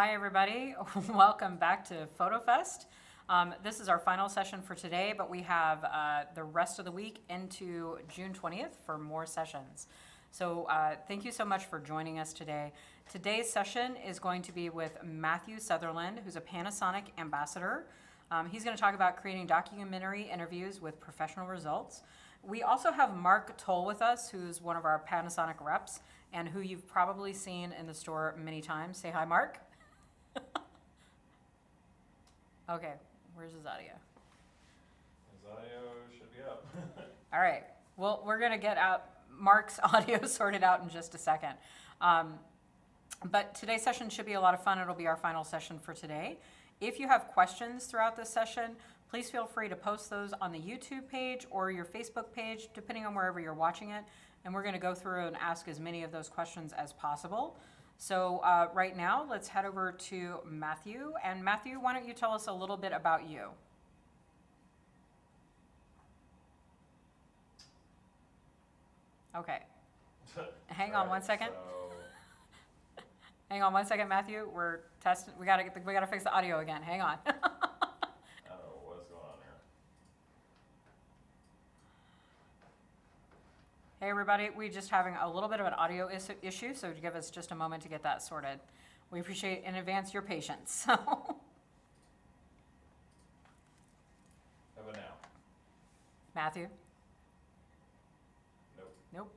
Hi, everybody. Welcome back to Photofest. This is our final session for today, but we have the rest of the week into June 20th for more sessions. So thank you so much for joining us today. Today's session is going to be with Matthew Sutherland, who's a Panasonic ambassador. He's going to talk about creating documentary interviews with professional results. We also have Mark Toll with us, who's one of our Panasonic reps and who you've probably seen in the store many times. Say hi, Mark. Okay, where's his audio? His audio should be up. All right, well, we're gonna get out Mark's audio sorted out in just a second. But today's session should be a lot of fun. It'll be our final session for today. If you have questions throughout this session, please feel free to post those on the YouTube page or your Facebook page, depending on wherever you're watching it. And we're gonna go through and ask as many of those questions as possible. So right now, let's head over to Matthew. And Matthew, why don't you tell us a little bit about you? Okay. Hang on one second. Hang on one second, Matthew. We're testing. We gotta fix the audio again. Hang on. I don't know what's going on here. Hey everybody, we're just having a little bit of an audio issue, so give us just a moment to get that sorted. We appreciate in advance your patience. How about now? Matthew? Nope. Nope.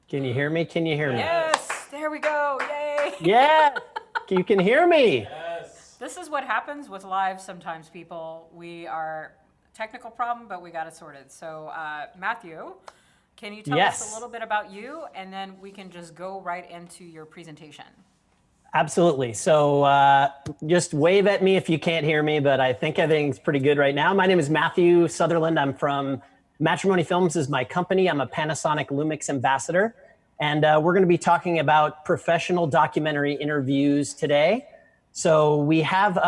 Can you hear me? Can you hear me? Yes, there we go, yay. Yeah, you can hear me. Yes. This is what happens with live sometimes, people. We are technical problem, but we got it sorted. So Matthew, can you tell us a little bit about you, and then we can just go right into your presentation? Absolutely. So just wave at me if you can't hear me, but I think everything's pretty good right now. My name is Matthew Sutherland. I'm from Matrimony Films is my company. I'm a Panasonic Lumix ambassador. And we're going to be talking about professional documentary interviews today. So we have,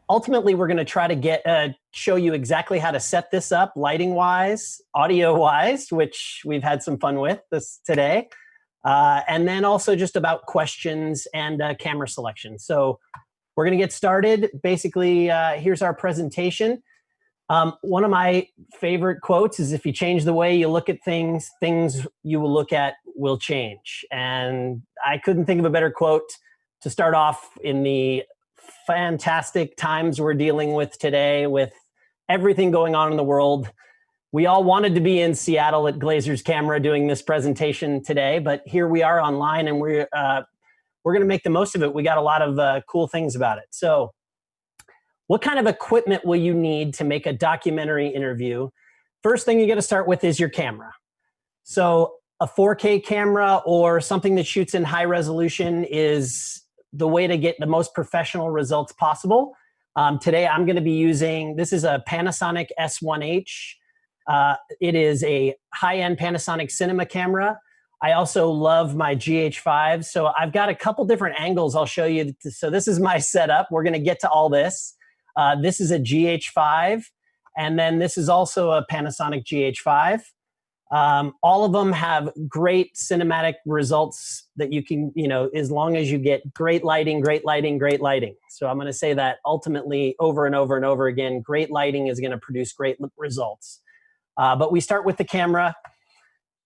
ultimately, we're going to try to show you exactly how to set this up lighting-wise, audio-wise, which we've had some fun with this today. And then also just about questions and camera selection. So we're going to get started. Basically, here's our presentation. One of my favorite quotes is, if you change the way you look at things, things you will look at will change. And I couldn't think of a better quote to start off in the fantastic times we're dealing with today, with everything going on in the world. We all wanted to be in Seattle at Glazer's camera doing this presentation today, but here we are online, and we're going to make the most of it. We got a lot of cool things about it. So what kind of equipment will you need to make a documentary interview? First thing you got to start with is your camera. So a 4K camera or something that shoots in high resolution is the way to get the most professional results possible. Today I'm going to be using, this is a Panasonic S1H. It is a high-end Panasonic cinema camera. I also love my GH5. So I've got a couple different angles I'll show you. So this is my setup. We're going to get to all this. This is a GH5, and then this is also a Panasonic GH5. All of them have great cinematic results that you can, as long as you get great lighting, great lighting, great lighting. So I'm going to say that ultimately over and over and over again, great lighting is going to produce great results. But we start with the camera,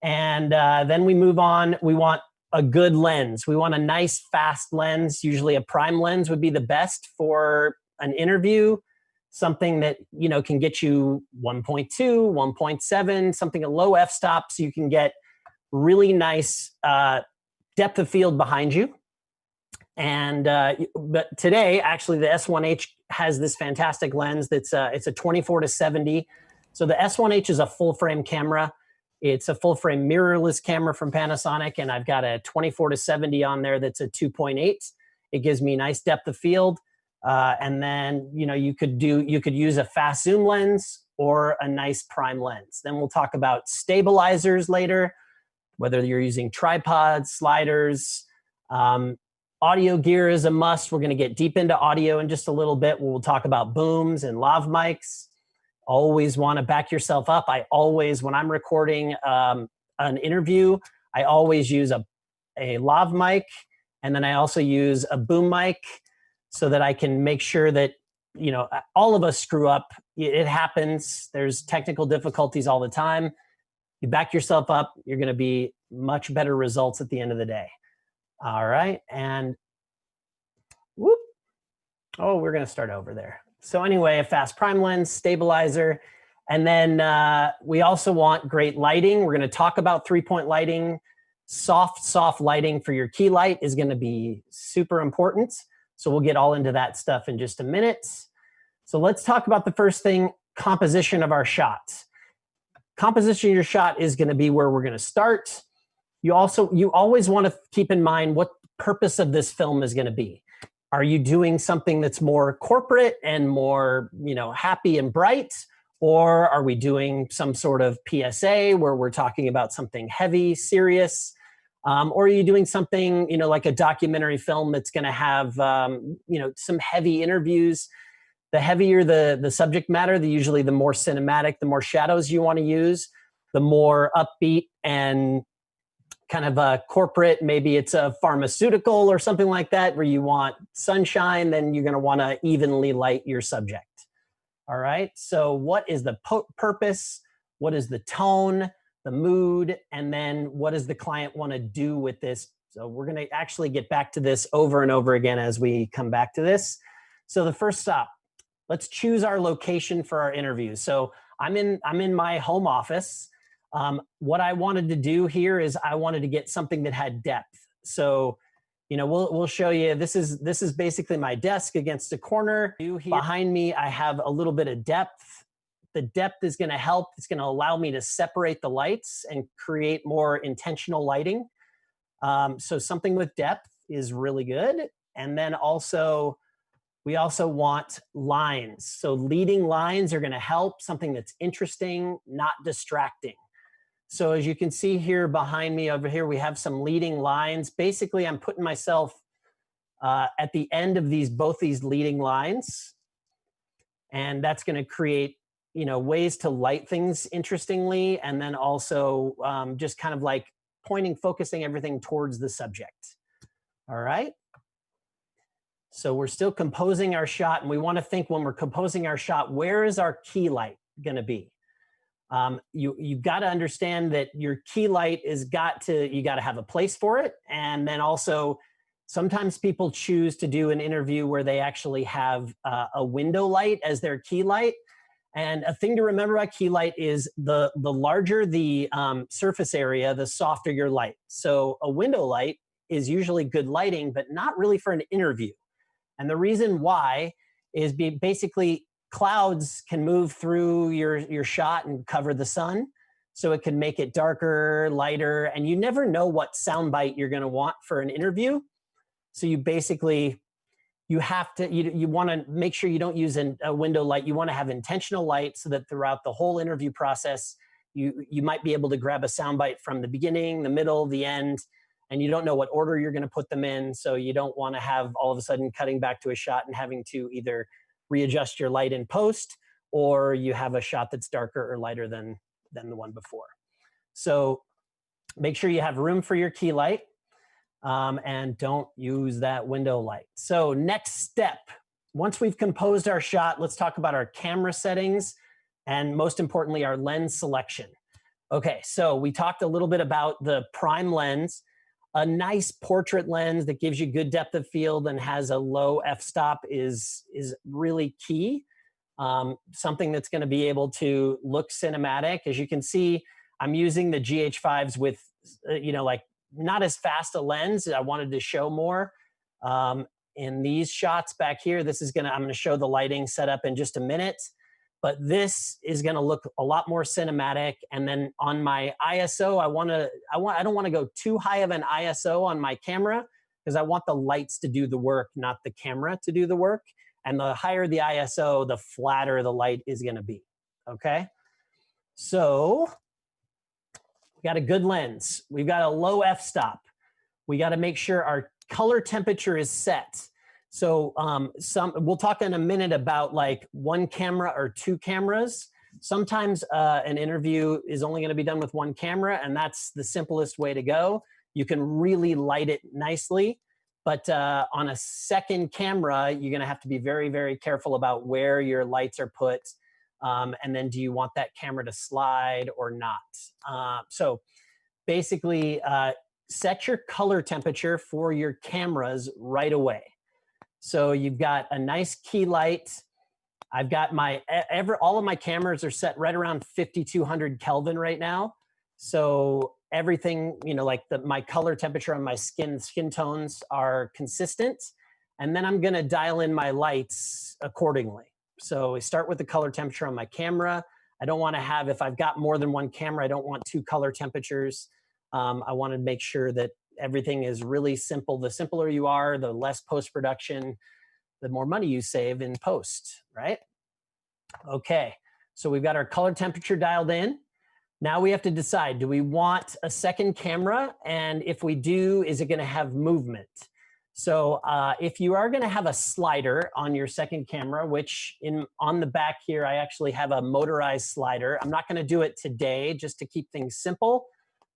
and then we move on. We want a good lens. We want a nice, fast lens. Usually a prime lens would be the best for an interview, something that can get you 1.2, 1.7, something at low f-stop, so you can get really nice depth of field behind you. And but today, actually, the S1H has this fantastic lens that's it's a 24-70. So the S1H is a full frame camera. It's a full frame mirrorless camera from Panasonic, and I've got a 24-70 on there that's a 2.8. It gives me nice depth of field. And then, you could use a fast zoom lens or a nice prime lens. Then we'll talk about stabilizers later, whether you're using tripods, sliders. Audio gear is a must. We're going to get deep into audio in just a little bit. We'll talk about booms and lav mics. Always want to back yourself up. When I'm recording an interview, I always use a lav mic And then I also use a boom mic so that I can make sure that, you know, all of us screw up. It happens. There's technical difficulties all the time. You back yourself up, you're going to be much better results at the end of the day. All right. And whoop. Oh, we're going to start over there. So anyway, a fast prime lens, stabilizer. And then we also want great lighting. We're going to talk about 3-point lighting. Soft lighting for your key light is going to be super important. So we'll get all into that stuff in just a minute. So let's talk about the first thing, composition of our shot. Composition of your shot is going to be where we're going to start. You always want to keep in mind what purpose of this film is going to be. Are you doing something that's more corporate and more, you know, happy and bright? Or are we doing some sort of PSA where we're talking about something heavy, serious? Or are you doing something, you know, like a documentary film that's going to have, you know, some heavy interviews? The heavier the subject matter, usually the more cinematic, the more shadows you want to use, the more upbeat and kind of a corporate, maybe it's a pharmaceutical or something like that, where you want sunshine, then you're going to want to evenly light your subject. All right. So what is the purpose? What is the tone, the mood, and then what does the client want to do with this? So we're going to actually get back to this over and over again as we come back to this. So the first stop, let's choose our location for our interview. So I'm in my home office. What I wanted to do here is I wanted to get something that had depth. So, you know, we'll show you, this is basically my desk against a corner. Behind me, I have a little bit of depth. The depth is going to help. It's going to allow me to separate the lights and create more intentional lighting. So something with depth is really good. And then also, we also want lines. So leading lines are going to help, something that's interesting, not distracting. So as you can see here behind me over here, we have some leading lines. Basically, I'm putting myself at the end of both these leading lines. And that's going to create, you know, ways to light things interestingly. And then also just kind of like focusing everything towards the subject. All right. So we're still composing our shot, and we want to think when we're composing our shot, where is our key light going to be? You've got to understand that your key light you got to have a place for it. And then also sometimes people choose to do an interview where they actually have a window light as their key light. And a thing to remember about key light is the larger the surface area, the softer your light. So a window light is usually good lighting, but not really for an interview. And the reason why is basically clouds can move through your shot and cover the sun. So it can make it darker, lighter, and you never know what soundbite you're going to want for an interview. So you basically, you want to make sure you don't use a window light. You want to have intentional light so that throughout the whole interview process, you might be able to grab a soundbite from the beginning, the middle, the end, and you don't know what order you're going to put them in. So you don't want to have all of a sudden cutting back to a shot and having to either readjust your light in post, or you have a shot that's darker or lighter than the one before. So make sure you have room for your key light and don't use that window light. So next step, once we've composed our shot, let's talk about our camera settings and most importantly, our lens selection. Okay, so we talked a little bit about the prime lens. A nice portrait lens that gives you good depth of field and has a low f-stop is really key. Something that's going to be able to look cinematic. As you can see, I'm using the GH5s with, you know, like not as fast a lens. I wanted to show more. In these shots back here, I'm going to show the lighting setup in just a minute. But this is going to look a lot more cinematic. And then on my ISO, I don't want to go too high of an ISO on my camera because I want the lights to do the work, not the camera to do the work. And the higher the ISO, the flatter the light is going to be. Okay. So we got a good lens. We've got a low f-stop. We got to make sure our color temperature is set. So we'll talk in a minute about like one camera or two cameras. Sometimes an interview is only going to be done with one camera, and that's the simplest way to go. You can really light it nicely. But on a second camera, you're going to have to be very, very careful about where your lights are put. And then do you want that camera to slide or not? So basically, set your color temperature for your cameras right away. So you've got a nice key light. I've got all of my cameras are set right around 5,200 Kelvin right now. So everything, like my color temperature on my skin tones are consistent. And then I'm gonna dial in my lights accordingly. So we start with the color temperature on my camera. I don't wanna have, if I've got more than one camera, I don't want two color temperatures. I wanna make sure that everything is really simple. The simpler you are, the less post-production, the more money you save in post, right? Okay, so we've got our color temperature dialed in. Now we have to decide, do we want a second camera? And if we do, is it gonna have movement? So if you are gonna have a slider on your second camera, which on the back here, I actually have a motorized slider. I'm not gonna do it today just to keep things simple,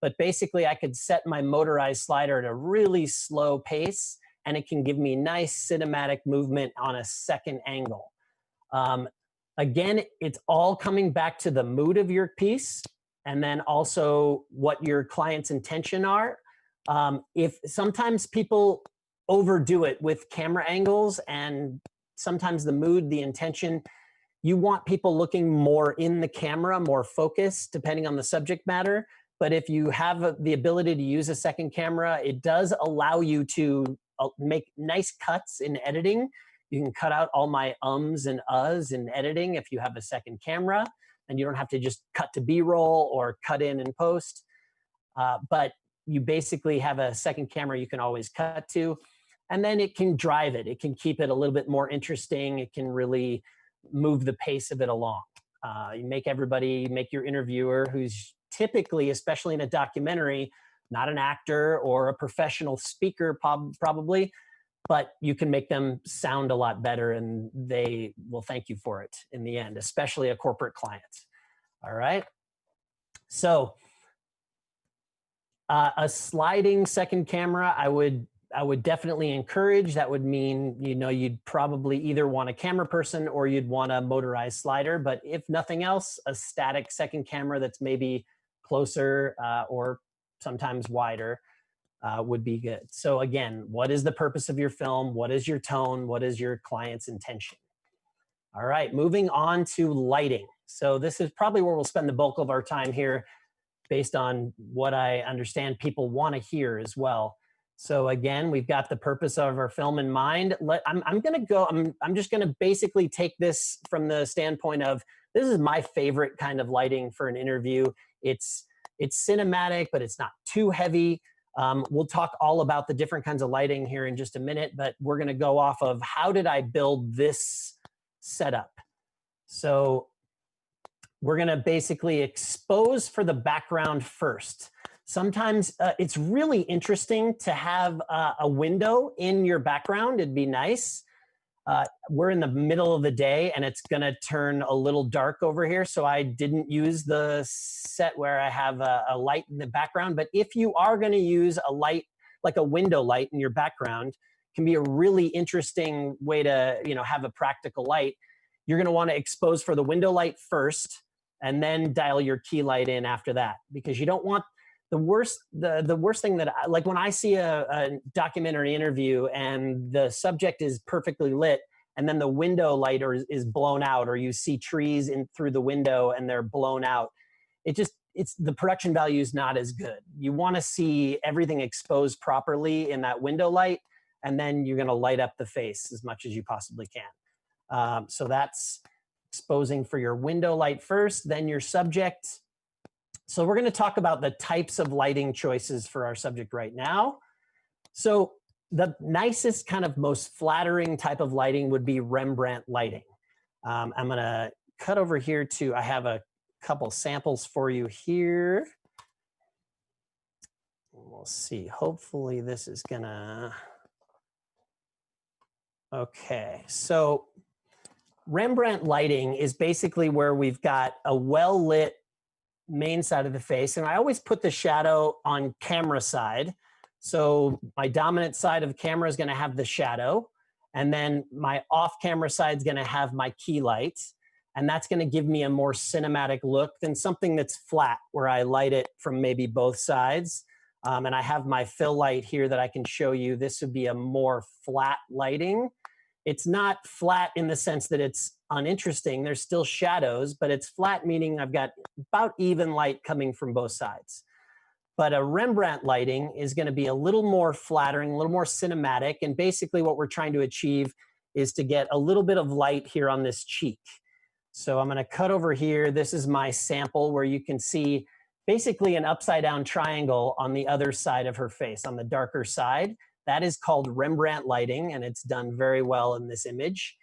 but basically I could set my motorized slider at a really slow pace and it can give me nice cinematic movement on a second angle. Again, it's all coming back to the mood of your piece and then also what your client's intention are. If sometimes people overdo it with camera angles and sometimes the mood, the intention, you want people looking more in the camera, more focused, depending on the subject matter. But if you have the ability to use a second camera, it does allow you to make nice cuts in editing. You can cut out all my ums and uhs in editing if you have a second camera, and you don't have to just cut to B-roll or cut in post. But you basically have a second camera you can always cut to, and then it can drive it. It can keep it a little bit more interesting. It can really move the pace of it along. You make your interviewer, who's typically, especially in a documentary, not an actor or a professional speaker probably, but you can make them sound a lot better and they will thank you for it in the end, especially a corporate client. All right. So a sliding second camera, I would definitely encourage. That would mean, you'd probably either want a camera person or you'd want a motorized slider. But if nothing else, a static second camera that's maybe closer or sometimes wider would be good. So again, what is the purpose of your film? What is your tone? What is your client's intention? All right, moving on to lighting. So this is probably where we'll spend the bulk of our time here based on what I understand people want to hear as well. So again, we've got the purpose of our film in mind. I'm just gonna basically take this from the standpoint of, this is my favorite kind of lighting for an interview. It's cinematic, but it's not too heavy. We'll talk all about the different kinds of lighting here in just a minute, but we're gonna go off of how did I build this setup. So we're gonna basically expose for the background first. Sometimes it's really interesting to have a window in your background. It'd be nice. We're in the middle of the day and it's gonna turn a little dark over here, so I didn't use the set where I have a light in the background. But if you are gonna use a light, like a window light in your background, can be a really interesting way to have a practical light. You're gonna wanna expose for the window light first and then dial your key light in after that, because you don't want the worst thing that like when I see a documentary interview and the subject is perfectly lit and then the window light is blown out, or you see trees through the window and they're blown out, it's the production value is not as good. You want to see everything exposed properly in that window light, and then you're going to light up the face as much as you possibly can. So that's exposing for your window light first, then your subject. So we're going to talk about the types of lighting choices for our subject right now. So the nicest, kind of most flattering type of lighting would be Rembrandt lighting. I'm going to cut over here I have a couple samples for you here. We'll see. Hopefully this is going to... Okay, so Rembrandt lighting is basically where we've got a well-lit main side of the face, and I always put the shadow on camera side. So my dominant side of the camera is going to have the shadow, and then my off-camera side is going to have my key light, and that's going to give me a more cinematic look than something that's flat, where I light it from maybe both sides. And I have my fill light here that I can show you. This would be a more flat lighting. It's not flat in the sense that it's uninteresting. There's still shadows, but it's flat, meaning I've got about even light coming from both sides. But a Rembrandt lighting is going to be a little more flattering, a little more cinematic. And basically what we're trying to achieve is to get a little bit of light here on this cheek. So I'm going to cut over here. This is my sample where you can see basically an upside down triangle on the other side of her face, on the darker side. That is called Rembrandt lighting, and it's done very well in this image.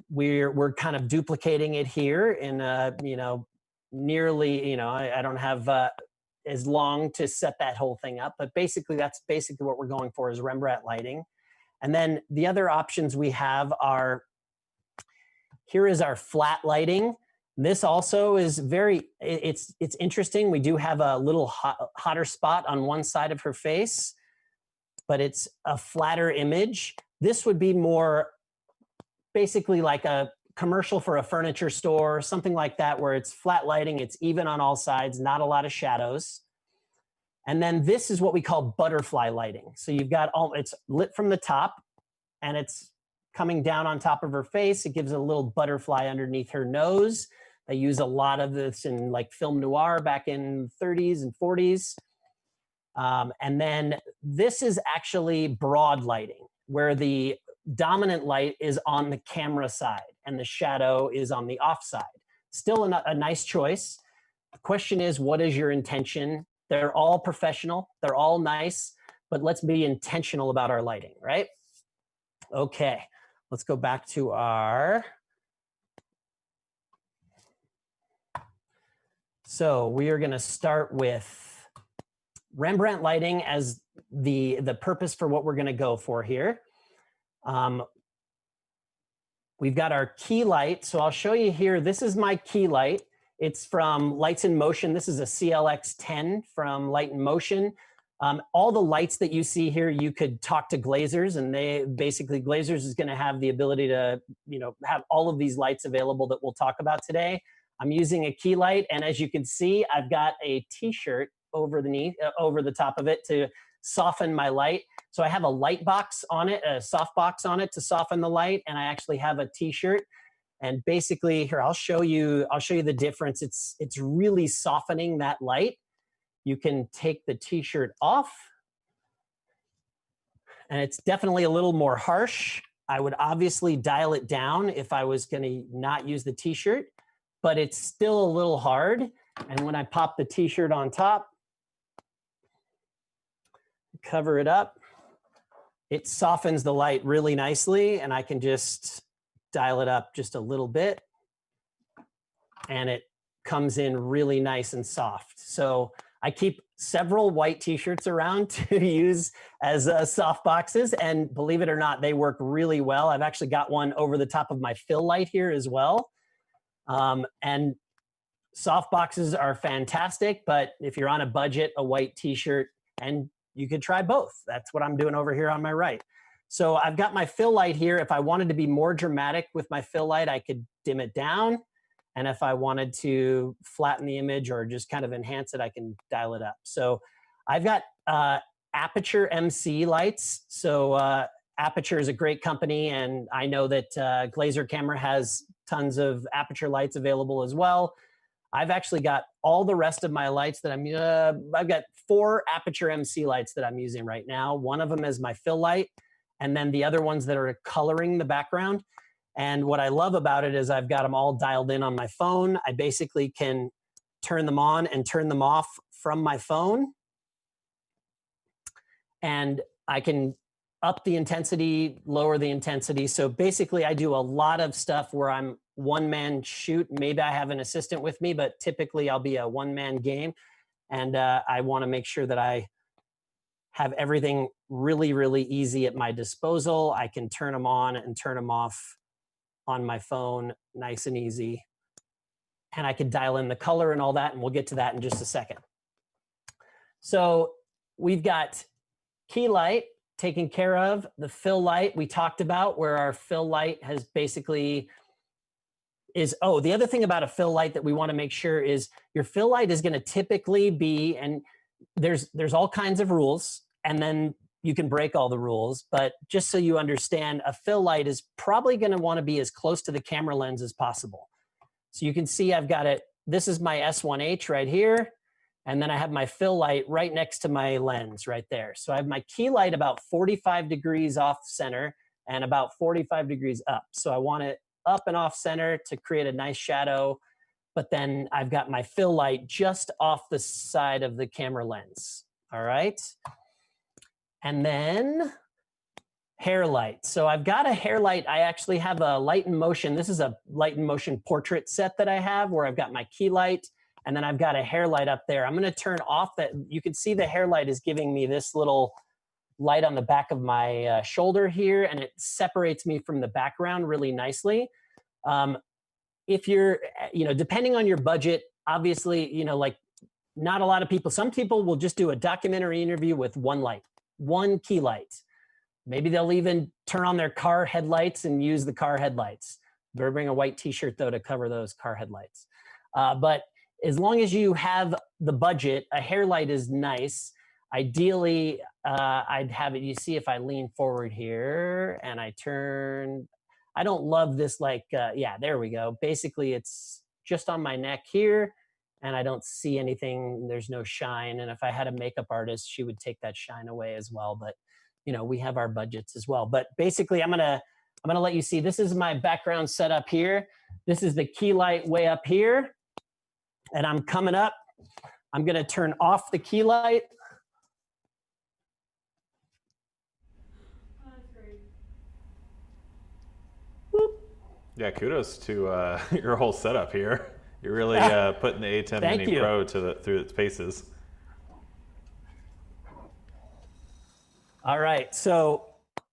We're kind of duplicating it here in nearly, I don't have as long to set that whole thing up, but basically that's basically what we're going for, is Rembrandt lighting. And then the other options we have are, here is our flat lighting. This also is it's interesting. We do have a little hotter spot on one side of her face, but it's a flatter image. This would be more basically like a commercial for a furniture store, something like that, where it's flat lighting, it's even on all sides, not a lot of shadows. And then this is what we call butterfly lighting. So you've got it's lit from the top, and it's coming down on top of her face. It gives a little butterfly underneath her nose. They use a lot of this in like film noir back in 30s and 40s. And then this is actually broad lighting, where the dominant light is on the camera side and the shadow is on the off side. Still a nice choice. The question is, what is your intention? They're all professional, they're all nice, but let's be intentional about our lighting, right? Okay, let's go back to our... So we are going to start with Rembrandt lighting as the purpose for what we're going to go for here. We've got our key light. So I'll show you here. This is my key light. It's from Lights in Motion. This is a CLX10 from Light in Motion. All the lights that you see here, you could talk to Glazers, and Glazers is going to have the ability to, have all of these lights available that we'll talk about today. I'm using a key light, and as you can see, I've got a T-shirt over the top of it to soften my light. So I have a light box on it, a soft box on it to soften the light, and I actually have a T-shirt. And basically, here I'll show you the difference. It's really softening that light. You can take the T-shirt off, and it's definitely a little more harsh. I would obviously dial it down if I was going to not use the T-shirt, but it's still a little hard. And when I pop the T-shirt on top, cover it up, it softens the light really nicely, and I can just dial it up just a little bit, and it comes in really nice and soft. So I keep several white T-shirts around to use as soft boxes, and believe it or not, they work really well. I've actually got one over the top of my fill light here as well. And soft boxes are fantastic, but if you're on a budget, a white T-shirt, and you could try both. That's what I'm doing over here on my right. So I've got my fill light here. If I wanted to be more dramatic with my fill light, I could dim it down. And if I wanted to flatten the image or just kind of enhance it, I can dial it up. So I've got Aperture MC lights. So Aperture is a great company, and I know that Glazer camera has tons of Aperture lights available as well. I've actually got all the rest of my lights that I've got 4 Aperture MC lights that I'm using right now. One of them is my fill light, and then the other ones that are coloring the background. And what I love about it is I've got them all dialed in on my phone. I basically can turn them on and turn them off from my phone. And I can up the intensity, lower the intensity. So basically I do a lot of stuff where I'm one-man shoot. Maybe I have an assistant with me, but typically I'll be a one-man game. And I want to make sure that I have everything really, really easy at my disposal. I can turn them on and turn them off on my phone, nice and easy. And I can dial in the color and all that, and we'll get to that in just a second. So we've got key light taken care of. The fill light we talked about, where our fill light has basically the other thing about a fill light that we want to make sure is your fill light is going to typically be, and there's all kinds of rules, and then you can break all the rules, but just so you understand, a fill light is probably going to want to be as close to the camera lens as possible. So you can see I've got it, this is my S1H right here, and then I have my fill light right next to my lens right there. So I have my key light about 45 degrees off center and about 45 degrees up. So I want it up and off center to create a nice shadow, but then I've got my fill light just off the side of the camera lens. All right. And then hair light. So I've got a hair light. I actually have a light in motion. This is a light in motion portrait set that I have where I've got my key light and then I've got a hair light up there. I'm going to turn off that. You can see the hair light is giving me this little light on the back of my shoulder here, and it separates me from the background really nicely. If you're, depending on your budget, obviously, like not a lot of people, some people will just do a documentary interview with one light, one key light. Maybe they'll even turn on their car headlights and use the car headlights. Better bring a white t-shirt though to cover those car headlights. But as long as you have the budget, a hair light is nice. Ideally, I'd have it, you see if I lean forward here and I turn, I don't love this yeah, there we go. Basically it's just on my neck here and I don't see anything, there's no shine. And if I had a makeup artist, she would take that shine away as well. But we have our budgets as well. But basically I'm gonna let you see, this is my background setup here. This is the key light way up here. And I'm coming up, I'm gonna turn off the key light. Yeah, kudos to your whole setup here. You're really putting the A10 Mini Pro through its paces. All right, so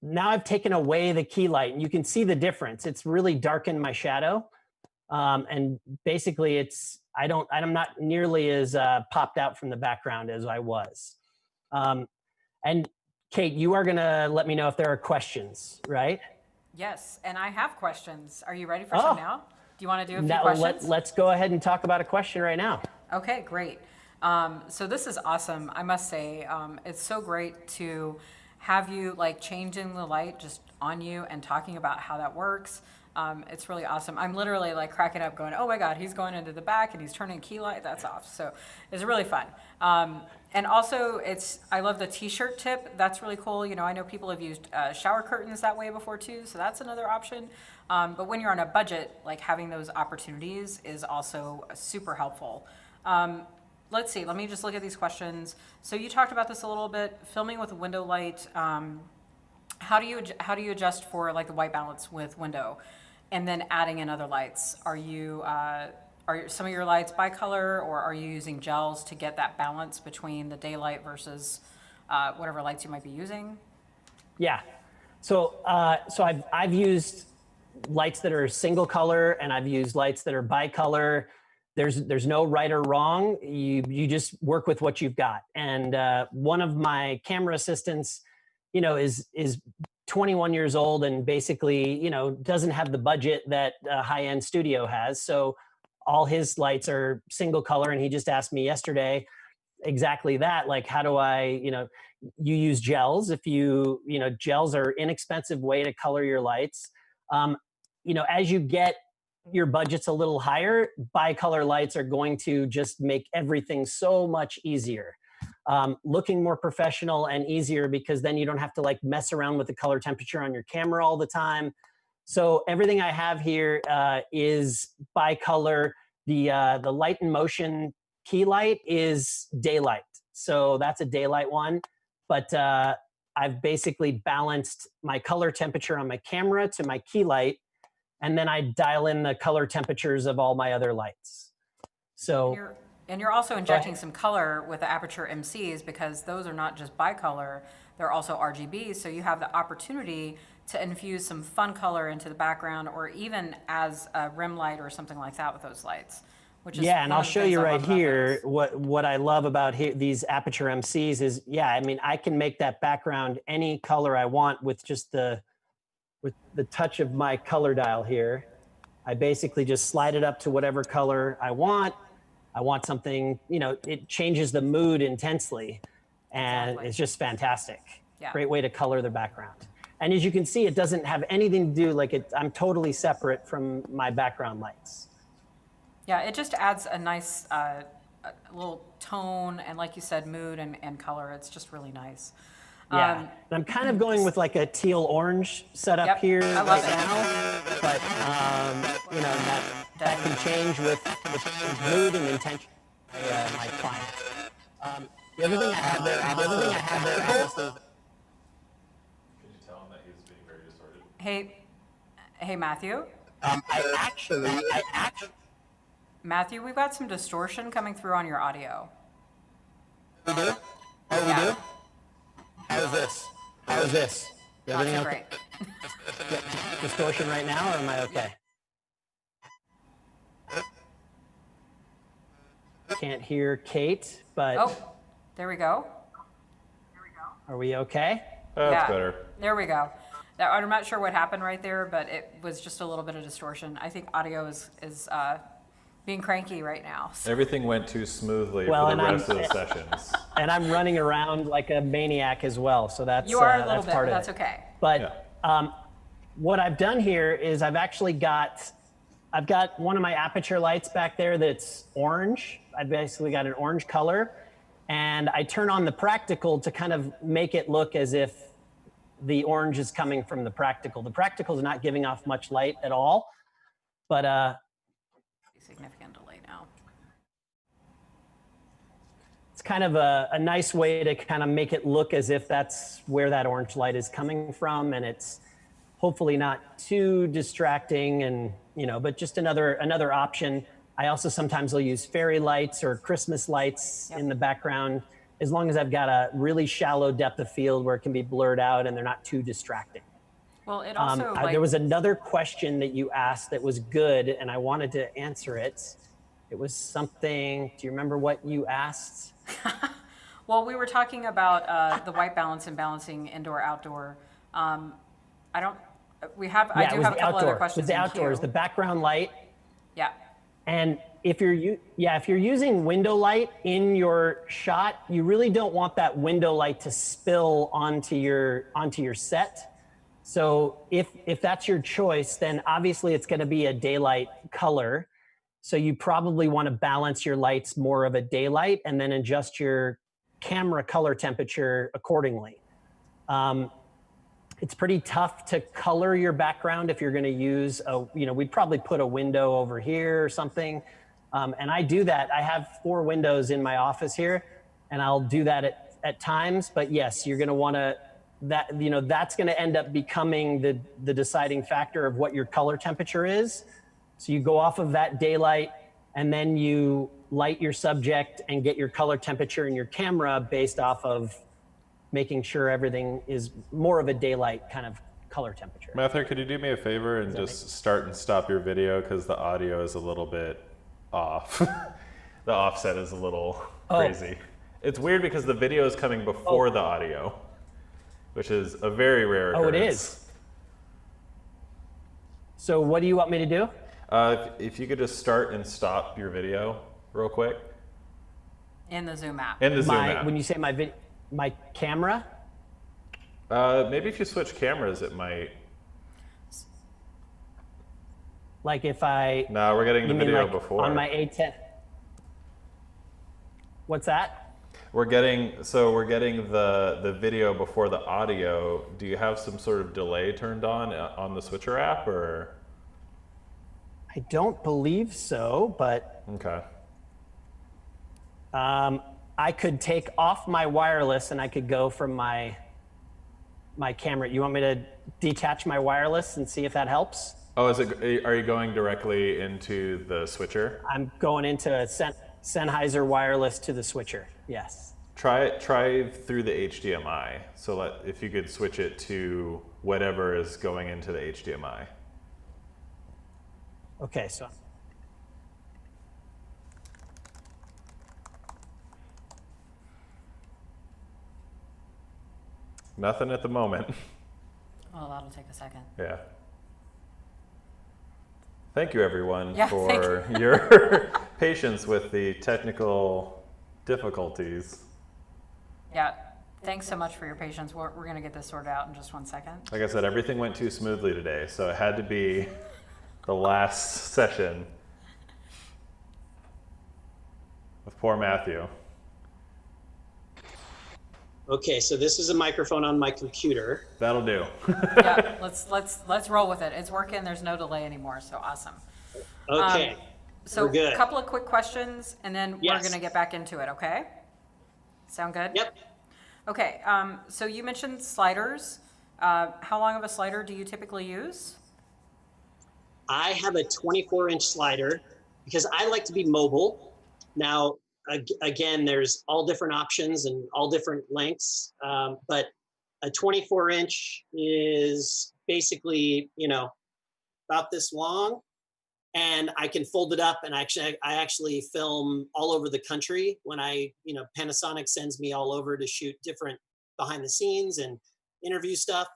now I've taken away the key light, and you can see the difference. It's really darkened my shadow, and basically, I'm not nearly as popped out from the background as I was. And Kate, you are gonna let me know if there are questions, right? Yes, and I have questions. Are you ready for some now? Do you want to do a few now, questions? Let's go ahead and talk about a question right now. Okay, great. So this is awesome. I must say, it's so great to have you changing the light just on you and talking about how that works. It's really awesome. I'm literally cracking up going, oh my God, he's going into the back and he's turning key light, that's off. So it's really fun. And also I love the t-shirt tip. That's really cool. I know people have used shower curtains that way before too. So that's another option. But when you're on a budget, having those opportunities is also super helpful. Let's see, let me just look at these questions. So you talked about this a little bit, filming with a window light. How do you adjust for the white balance with window? And then adding in other lights. Are some of your lights BiColor, or are you using gels to get that balance between the daylight versus whatever lights you might be using? Yeah, so I've used lights that are single color, and I've used lights that are BiColor. There's no right or wrong. You just work with what you've got. And one of my camera assistants, is 21 years old and basically, doesn't have the budget that a high-end studio has. So all his lights are single color. And he just asked me yesterday exactly that. How do I, you use gels. If gels are inexpensive way to color your lights. As you get your budget's a little higher, BiColor lights are going to just make everything so much easier. Looking more professional and easier, because then you don't have to mess around with the color temperature on your camera all the time. So everything I have here is BiColor. The light in motion key light is daylight. So that's a daylight one. But I've basically balanced my color temperature on my camera to my key light. And then I dial in the color temperatures of all my other lights. So. And you're also injecting some color with the Aperture MCs, because those are not just BiColor, they're also RGB. So you have the opportunity to infuse some fun color into the background, or even as a rim light or something like that with those lights. which is yeah, and one I'll of the show things you I right love about here this. what I love about these Aperture MCs is, yeah, I mean, I can make that background any color I want with just with the touch of my color dial here. I basically just slide it up to whatever color I want. I want something, you know, it changes the mood intensely, and Exactly. it's just fantastic. Yeah. Great way to color the background. And as you can see, it doesn't have anything to do, like I'm totally separate from my background lights. Yeah, it just adds a nice a little tone and, like you said, mood and color. It's just really nice. Yeah, and I'm kind of going with like a teal orange setup Yep, here I love right it. now, but you know, that can change with mood and intention of my client. The other thing I have there, obviously, is Could you tell him that he's being very distorted? Hey, Matthew. I actually. Matthew, we've got some distortion coming through on your audio. We do? Oh, we Yeah. do? How's this? How's this? Not Everything so okay? great. Distortion right now, or am I okay? Can't hear Kate, but Oh, there we go. are we okay? That's Yeah. better. There we go. I'm not sure what happened right there, but it was just a little bit of distortion. I think audio is being cranky right now. So. Everything went too smoothly Well, for the and rest of the sessions. And I'm running around like a maniac as well, so that's You are a little that's bit, part but of that's it. okay. But what I've done here is I've got one of my Aperture lights back there that's orange. I've basically got an orange color, and I turn on the practical to kind of make it look as if the orange is coming from the practical. The practical is not giving off much light at all, but Significant delay now. it's kind of a nice way to kind of make it look as if that's where that orange light is coming from, and it's hopefully not too distracting, and you know, but just another option. I also sometimes will use fairy lights or Christmas lights in the background, as long as I've got a really shallow depth of field where it can be blurred out and they're not too distracting. Well, it also There was another question that you asked that was good, and I wanted to answer it. It was something, do you remember what you asked? Well, we were talking about the white balance and balancing indoor-outdoor. I do have a couple other questions. It was the outdoors, the background light. Yeah. And if you're using window light in your shot, you really don't want that window light to spill onto your set. So if that's your choice, then obviously it's going to be a daylight color. So you probably want to balance your lights more of a daylight and then adjust your camera color temperature accordingly. It's pretty tough to color your background if you're going to use we'd probably put a window over here or something. And I do that. I have 4 windows in my office here, and I'll do that at times. But yes, you're going to want to, that's going to end up becoming the deciding factor of what your color temperature is. So you go off of that daylight, and then you light your subject and get your color temperature in your camera based off of making sure everything is more of a daylight kind of color temperature. Matthew, could you do me a favor and just start and stop your video, because the audio is a little bit off. The offset is a little crazy. It's weird because the video is coming before the audio, which is a very rare occurrence. Oh, it is. So what do you want me to do? If you could just start and stop your video real quick. In the Zoom app. In the Zoom app. When you say my camera? Maybe if you switch cameras, it might. Like if I... No, we're getting the video like before. on my A10. What's that? We're getting the video before the audio. Do you have some sort of delay turned on the switcher app, or? I don't believe so, but Okay. I could take off my wireless and I could go from my camera. You want me to detach my wireless and see if that helps? Oh, are you going directly into the switcher? I'm going into a Sennheiser wireless to the switcher. Yes. Try through the HDMI. So if you could switch it to whatever is going into the HDMI. Okay, so Nothing at the moment. Well, that'll take a second. Yeah. Thank you, everyone, Yeah, for your patience with the technical difficulties. Yeah, thanks so much for your patience. We're going to get this sorted out in just 1 second. Like I said, everything went too smoothly today, so it had to be the last session with poor Matthew. Okay, so this is a microphone on my computer. That'll do. Yeah, let's roll with it. It's working. There's no delay anymore. So awesome. Okay, So we're good. a couple of quick questions, and then we're Yes. going to get back into it. Okay? Sound good? Yep. Okay. So you mentioned sliders. How long of a slider do you typically use? I have a 24-inch slider because I like to be mobile. Now, again, there's all different options and all different lengths, but a 24-inch is basically, about this long, and I can fold it up. And I actually film all over the country when Panasonic sends me all over to shoot different behind the scenes and interview stuff.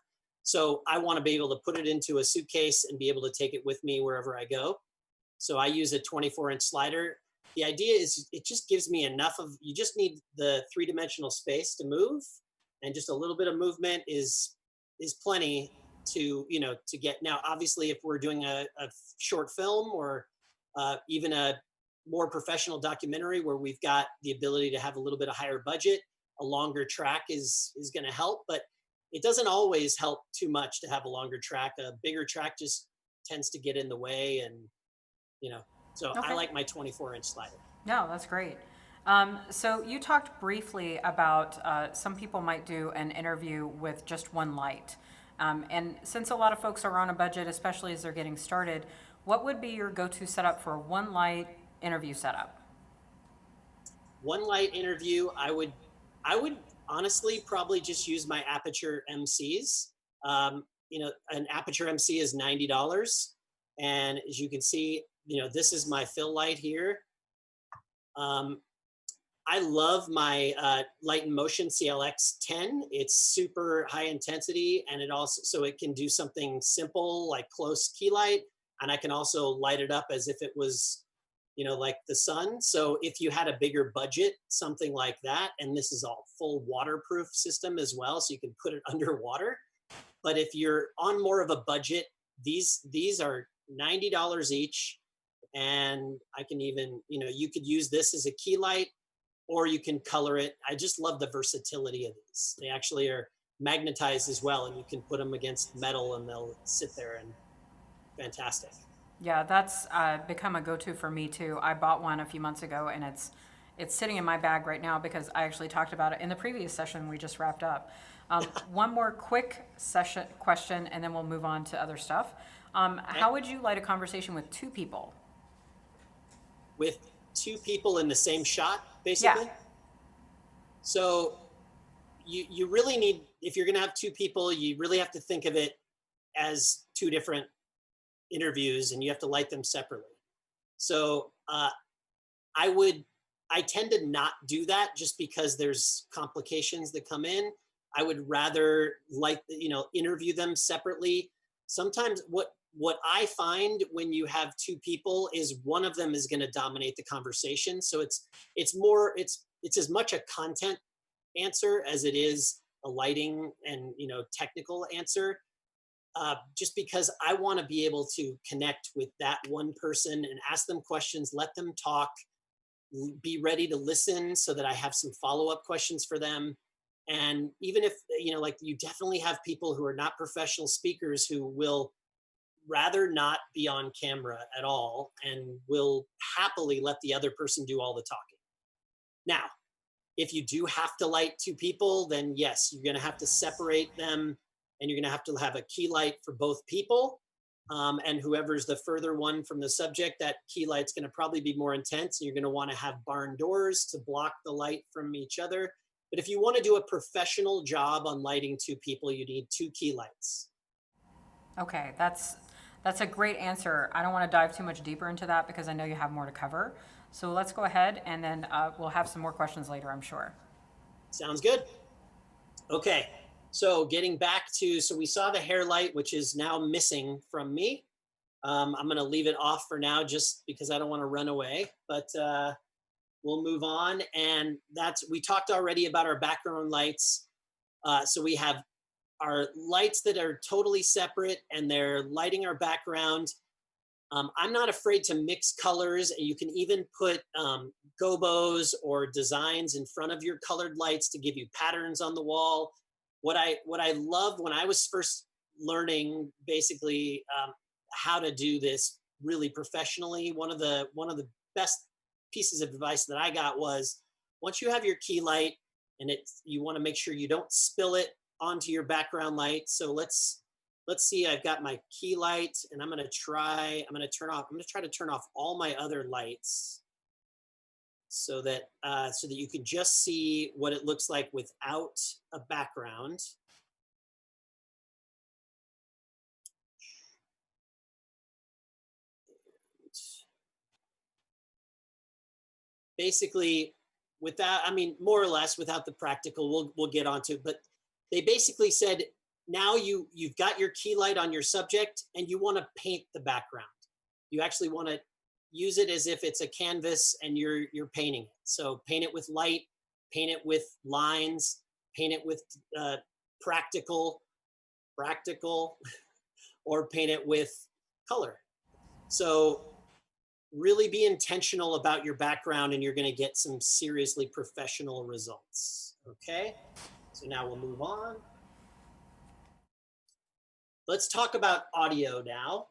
So I want to be able to put it into a suitcase and be able to take it with me wherever I go. So I use a 24-inch slider. The idea is it just gives me enough you just need the 3-dimensional space to move, and just a little bit of movement is plenty to get. Now, obviously, if we're doing a short film or even a more professional documentary where we've got the ability to have a little bit of higher budget, a longer track is going to help, but it doesn't always help too much to have a longer track. A bigger track just tends to get in the way, and so Okay. I like my 24-inch slider. No, that's great. So you talked briefly about some people might do an interview with just one light. And since a lot of folks are on a budget, especially as they're getting started, what would be your go-to setup for one light interview setup? One light interview, I would honestly probably just use my Aperture MCs. An Aperture MC is $90. And as you can see, this is my fill light here. I love my Light in Motion CLX 10. It's super high intensity, and so it can do something simple like close key light, and I can also light it up as if it was, like the sun. So if you had a bigger budget, something like that, and this is all full waterproof system as well, so you can put it underwater. But if you're on more of a budget, these are $90 each. And I can even, you could use this as a key light, or you can color it. I just love the versatility of these. They actually are magnetized as well, and you can put them against metal and they'll sit there, and fantastic. Yeah, that's become a go-to for me too. I bought one a few months ago, and it's sitting in my bag right now because I actually talked about it in the previous session we just wrapped up. One more quick question, and then we'll move on to other stuff. How would you light a conversation with two people? With two people in the same shot, basically? Yeah. So you really need, if you're going to have two people, you really have to think of it as two different interviews, and you have to light them separately. So I tend to not do that just because there's complications that come in. I would rather interview them separately. Sometimes what I find when you have two people is one of them is going to dominate the conversation. So it's as much a content answer as it is a lighting and technical answer. Just because I want to be able to connect with that one person and ask them questions, let them talk, be ready to listen so that I have some follow-up questions for them. And even if, you definitely have people who are not professional speakers who will rather not be on camera at all and will happily let the other person do all the talking. Now, if you do have to light two people, then yes, you're going to have to separate them, and you're going to have a key light for both people. And whoever's the further one from the subject, that key light's going to probably be more intense, and you're going to want to have barn doors to block the light from each other. But if you want to do a professional job on lighting two people, you need two key lights. Okay, that's a great answer. I don't want to dive too much deeper into that because I know you have more to cover. So let's go ahead, and then we'll have some more questions later, I'm sure. Sounds good. Okay, So getting back to, so we saw the hair light, which is now missing from me. I'm going to leave it off for now just because I don't want to run away, but we'll move on. And we talked already about our background lights. So we have our lights that are totally separate and they're lighting our background. I'm not afraid to mix colors, and you can even put gobos or designs in front of your colored lights to give you patterns on the wall. What I loved when I was first learning basically how to do this really professionally, one of the best pieces of advice that I got was, once you have your key light and you want to make sure you don't spill it onto your background light. So let's see, I've got my key light and I'm going to try to turn off all my other lights so that you can just see what it looks like without a background. Basically, without, I mean, more or less without the practical, we'll get onto, but they basically said, now you've got your key light on your subject and you want to paint the background. You actually want to use it as if it's a canvas and you're painting it. So paint it with light, paint it with lines, paint it with practical, or paint it with color. So really be intentional about your background and you're going to get some seriously professional results. Okay, so now we'll move on. Let's talk about audio now.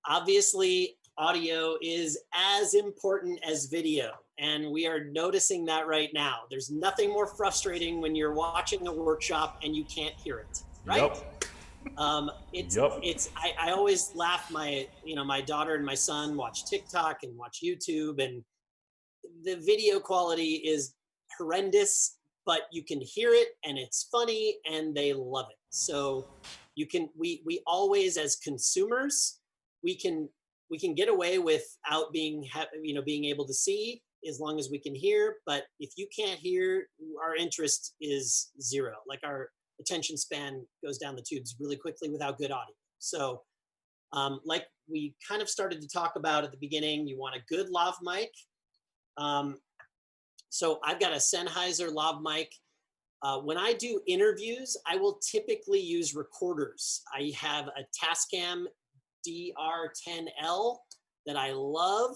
Obviously, audio is as important as video, and we are noticing that right now. There's nothing more frustrating when you're watching a workshop and you can't hear it, right? Yep. I always laugh. My daughter and my son watch TikTok and watch YouTube, and the video quality is horrendous, but you can hear it and it's funny and they love it. So we always, as consumers, we can get away without being able to see, as long as we can hear. But if you can't hear, our interest is zero. Like, our attention span goes down the tubes really quickly without good audio. So like we kind of started to talk about at the beginning, you want a good lav mic. So I've got a Sennheiser lav mic. When I do interviews, I will typically use recorders. I have a Tascam DR10L that I love,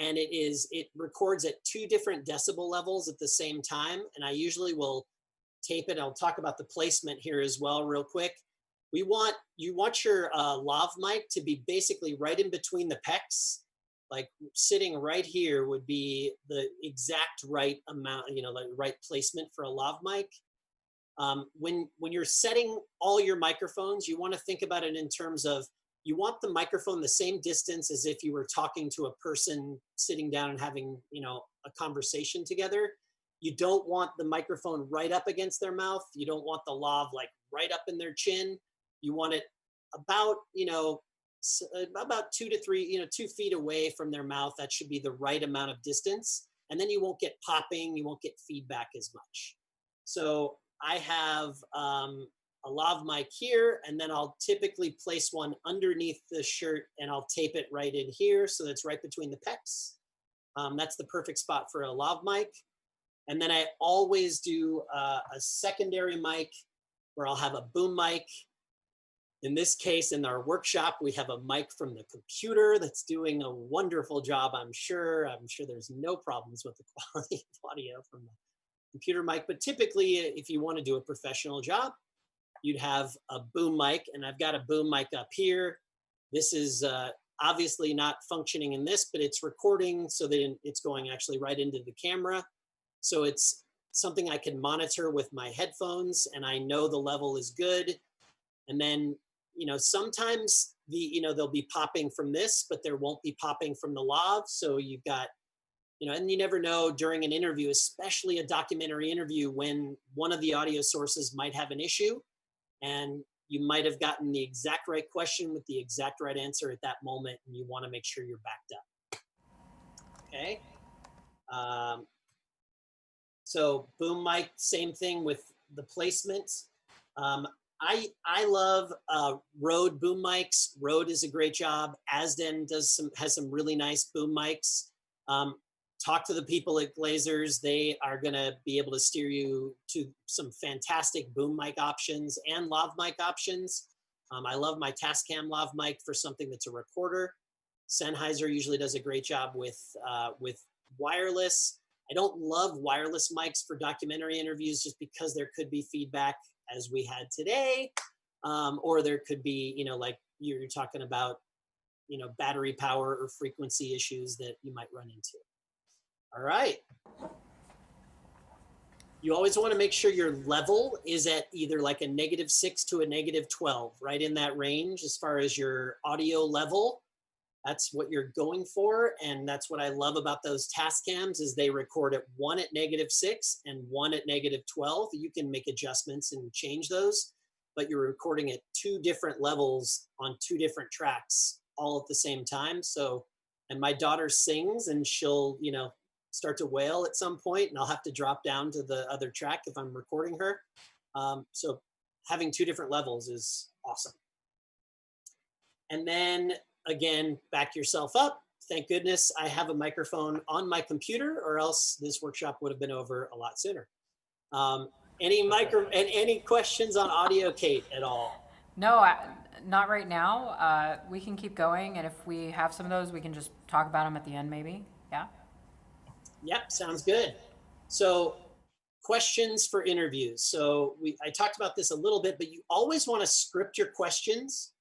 and it records at 2 different decibel levels at the same time. And I usually will tape it. I'll talk about the placement here as well real quick. You want your lav mic to be basically right in between the pecs. Like, sitting right here would be the exact right amount, like right placement for a lav mic. When you're setting all your microphones, you want to think about it in terms of, you want the microphone the same distance as if you were talking to a person sitting down and having, a conversation together. You don't want the microphone right up against their mouth. You don't want the lav like right up in their chin. You want it about 2 to 3, 2 feet away from their mouth. That should be the right amount of distance. And then you won't get popping, you won't get feedback as much. So I have a lav mic here, and then I'll typically place one underneath the shirt and I'll tape it right in here. So that's right between the pecs. That's the perfect spot for a lav mic. And then I always do a secondary mic where I'll have a boom mic. In this case, in our workshop, we have a mic from the computer that's doing a wonderful job, I'm sure. I'm sure there's no problems with the quality of audio from the computer mic. But typically, if you want to do a professional job, you'd have a boom mic. And I've got a boom mic up here. This is obviously not functioning in this, but it's recording so that it's going actually right into the camera. So it's something I can monitor with my headphones, and I know the level is good. And then, sometimes they'll be popping from this, but there won't be popping from the lav. So you've got, and you never know during an interview, especially a documentary interview, when one of the audio sources might have an issue, and you might have gotten the exact right question with the exact right answer at that moment, and you want to make sure you're backed up. Okay. So boom mic, same thing with the placement. I love Rode boom mics. Rode is a great job. Asden has some really nice boom mics. Talk to the people at Glazers. They are going to be able to steer you to some fantastic boom mic options and lav mic options. I love my Tascam lav mic for something that's a recorder. Sennheiser usually does a great job with wireless. I don't love wireless mics for documentary interviews just because there could be feedback, as we had today, or there could be, you know, like you're talking about, you know, battery power or frequency issues that you might run into. All right. You always want to make sure your level is at either like a -6 to a -12, right in that range as far as your audio level. That's what you're going for. And that's what I love about those Tascams is they record at 1 at -6 and 1 at -12. You can make adjustments and change those, but you're recording at 2 different levels on 2 different tracks all at the same time. So, and my daughter sings and she'll, you know, start to wail at some point and I'll have to drop down to the other track if I'm recording her. So having 2 different levels is awesome. And then again, back yourself up. Thank goodness I have a microphone on my computer or else this workshop would have been over a lot sooner. Any questions on audio, Kate, at all? No, not right now. We can keep going, and if we have some of those, we can just talk about them at the end, maybe. Yeah. Yep, sounds good. So, questions for interviews. So I talked about this a little bit, but you always want to script your questions,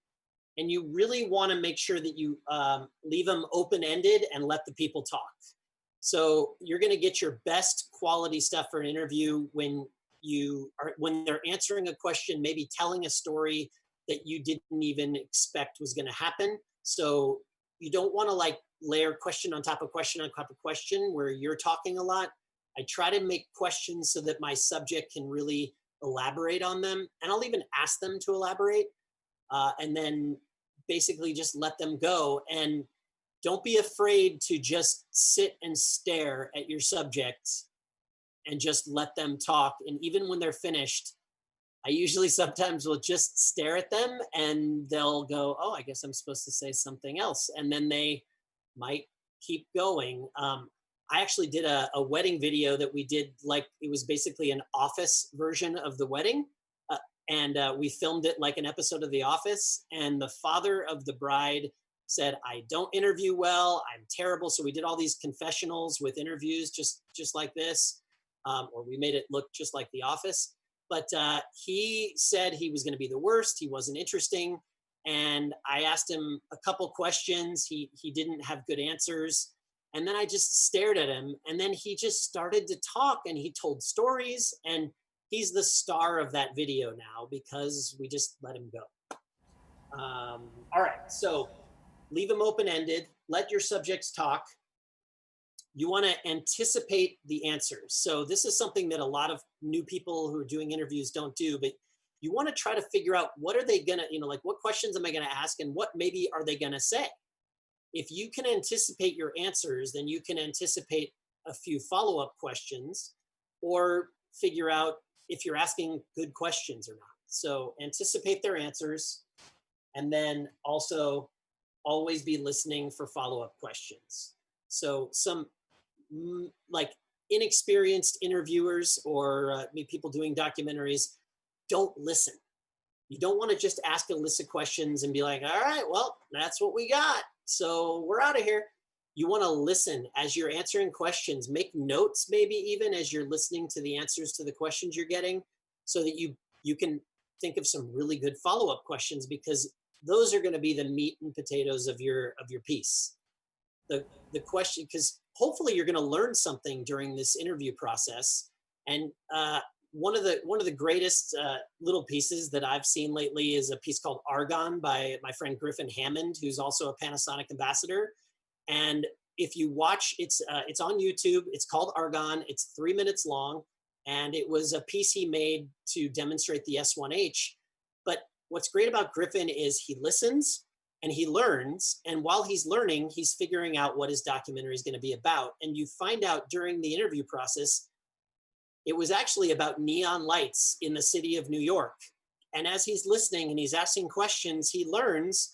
and you really want to make sure that you leave them open-ended and let the people talk. So you're going to get your best quality stuff for an interview when they're answering a question, maybe telling a story that you didn't even expect was going to happen. So you don't want to like layer question on top of question on top of question where you're talking a lot. I try to make questions so that my subject can really elaborate on them, and I'll even ask them to elaborate, and then basically just let them go. And don't be afraid to just sit and stare at your subjects and just let them talk. And even when they're finished, I usually sometimes will just stare at them and they'll go, oh, I guess I'm supposed to say something else. And then they might keep going. I actually did a wedding video that we did, like it was basically an office version of the wedding. And we filmed it like an episode of The Office. And the father of the bride said, I don't interview well, I'm terrible. So we did all these confessionals with interviews just like this, or we made it look just like The Office. But he said he was going to be the worst. He wasn't interesting. And I asked him a couple questions. He didn't have good answers. And then I just stared at him. And then he just started to talk and he told stories. And he's the star of that video now because we just let him go. All right, so leave them open-ended. Let your subjects talk. You want to anticipate the answers. So this is something that a lot of new people who are doing interviews don't do, but you want to try to figure out what are they going to, like what questions am I going to ask and what maybe are they going to say? If you can anticipate your answers, then you can anticipate a few follow-up questions or figure out if you're asking good questions or not. So anticipate their answers and then also always be listening for follow-up questions. So some like inexperienced interviewers or people doing documentaries don't listen. You don't want to just ask a list of questions and be like, all right, well, that's what we got. So we're out of here. You want to listen as you're answering questions, make notes, maybe even as you're listening to the answers to the questions you're getting so that you can think of some really good follow-up questions because those are going to be the meat and potatoes of your piece. The question, because hopefully you're going to learn something during this interview process. And one of the greatest little pieces that I've seen lately is a piece called Argon by my friend Griffin Hammond, who's also a Panasonic ambassador. And if you watch, it's on YouTube. It's called Argon. It's 3 minutes long, and it was a piece he made to demonstrate the S1H. But what's great about Griffin is he listens and he learns, and while he's learning, he's figuring out what his documentary is going to be about. And you find out during the interview process, It was actually about neon lights in the city of New York. And as he's listening and he's asking questions, he learns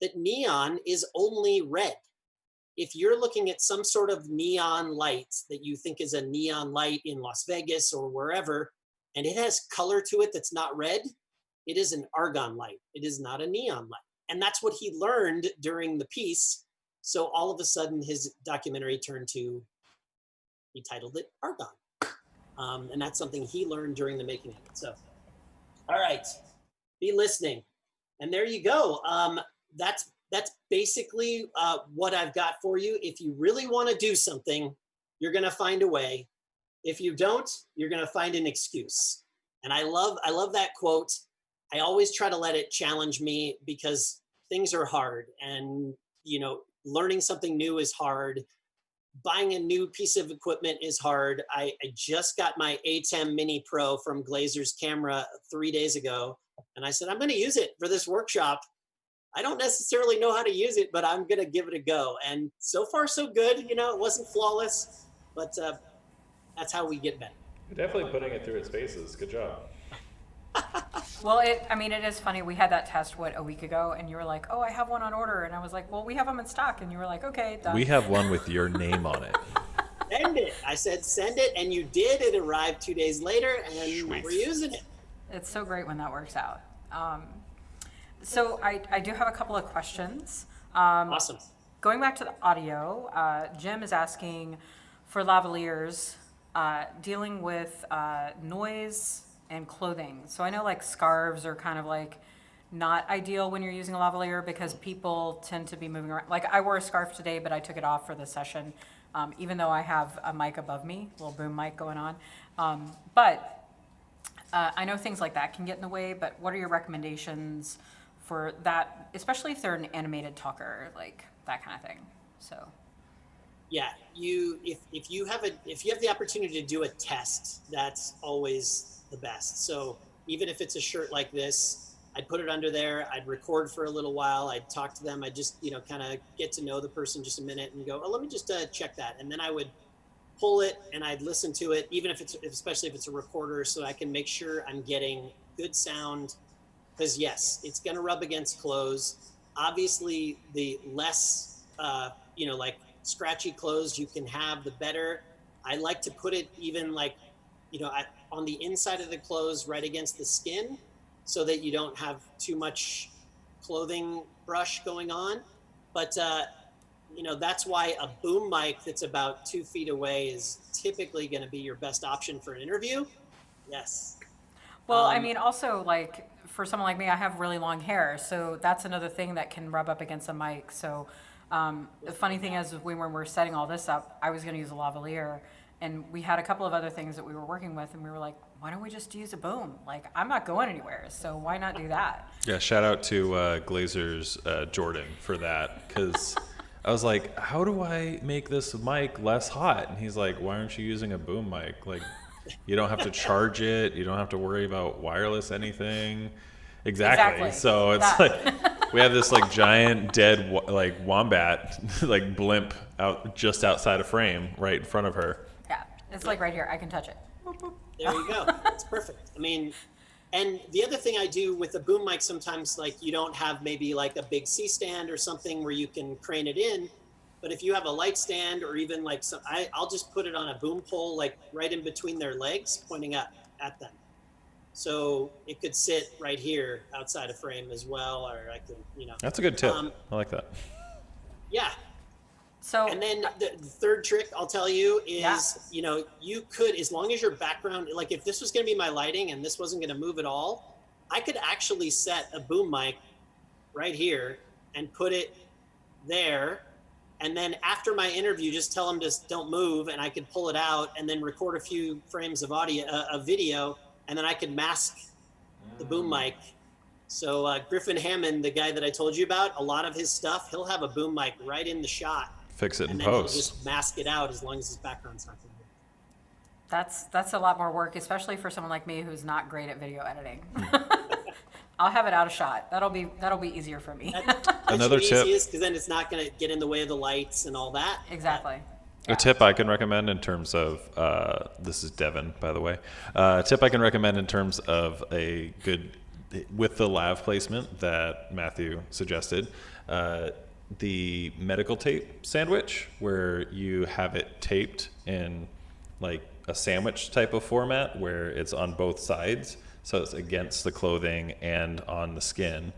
that neon is only red. If you're looking at some sort of neon light that you think is a neon light in Las Vegas or wherever, and it has color to it that's not red, it is an argon light. It is not a neon light. And that's what he learned during the piece. So all of a sudden his documentary he titled it Argon. And that's something he learned during the making of it. So, all right, be listening. And there you go. That's basically what I've got for you. If you really want to do something, you're going to find a way. If you don't, you're going to find an excuse. And I love that quote. I always try to let it challenge me because things are hard, and learning something new is hard. Buying a new piece of equipment is hard. I just got my A10 Mini Pro from Glazer's camera 3 days ago, and I said, I'm going to use it for this workshop. I don't necessarily know how to use it, but I'm going to give it a go. And so far, so good. It wasn't flawless, but that's how we get better. You're definitely putting it through its paces. Good job. Well, it is funny. We had that test, a week ago, and you were like, oh, I have one on order. And I was like, well, we have them in stock. And you were like, okay, done. We have one with your name on it. Send it. I said, send it. And you did. It arrived 2 days later, and Sweet. we're using it. It's so great when that works out. So I do have a couple of questions. Awesome. Going back to the audio, Jim is asking for lavaliers dealing with noise and clothing. So I know like scarves are kind of like not ideal when you're using a lavalier because people tend to be moving around. Like I wore a scarf today, but I took it off for the session, even though I have a mic above me, a little boom mic going on. But I know things like that can get in the way, but what are your recommendations for that, especially if they're an animated talker, like that kind of thing? So. Yeah, if you have the opportunity to do a test, that's always the best. So even if it's a shirt like this, I'd put it under there, I'd record for a little while, I'd talk to them, I'd just, kind of get to know the person just a minute and go, oh, let me just check that. And then I would pull it and I'd listen to it, especially if it's a recorder, so I can make sure I'm getting good sound. Because yes, it's going to rub against clothes. Obviously, the less, like scratchy clothes you can have, the better. I like to put it even like, on the inside of the clothes right against the skin so that you don't have too much clothing brush going on. But, that's why a boom mic that's about 2 feet away is typically going to be your best option for an interview. Yes. Well, also like for someone like me, I have really long hair. So that's another thing that can rub up against a mic. So the funny thing is when we're setting all this up, I was going to use a lavalier. And we had a couple of other things that we were working with, and we were like, why don't we just use a boom? Like, I'm not going anywhere, so why not do that? Yeah, shout out to Glazer's Jordan for that, because I was like, how do I make this mic less hot? And he's like, why aren't you using a boom mic? Like, you don't have to charge it. You don't have to worry about wireless anything. Exactly. So it's like we have this like giant dead like wombat like blimp out just outside of frame right in front of her. Yeah, it's like right here. I can touch it. There you go. It's perfect. And the other thing I do with the boom mic sometimes, like you don't have maybe like a big C stand or something where you can crane it in, but if you have a light stand or even like I'll just put it on a boom pole like right in between their legs, pointing up at them. So it could sit right here outside of frame as well, or I could, That's a good tip. I like that. Yeah. So, and then the third trick I'll tell you is, you could, as long as your background, like if this was going to be my lighting and this wasn't going to move at all, I could actually set a boom mic right here and put it there. And then after my interview, just tell them just don't move, and I could pull it out and then record a few frames of video, and then I could mask the boom mic. So Griffin Hammond, the guy that I told you about, a lot of his stuff, he'll have a boom mic right in the shot. Fix it in and then post. He'll just mask it out as long as his background's not going to be. that's a lot more work, especially for someone like me who's not great at video editing. I'll have it out of shot. That'll be easier for me. Another tip, because then it's not going to get in the way of the lights and all that. Exactly. A tip I can recommend in terms of, this is Devin, by the way. A tip I can recommend in terms of a good, with the lav placement that Matthew suggested, the medical tape sandwich, where you have it taped in like a sandwich type of format where it's on both sides. So it's against the clothing and on the skin,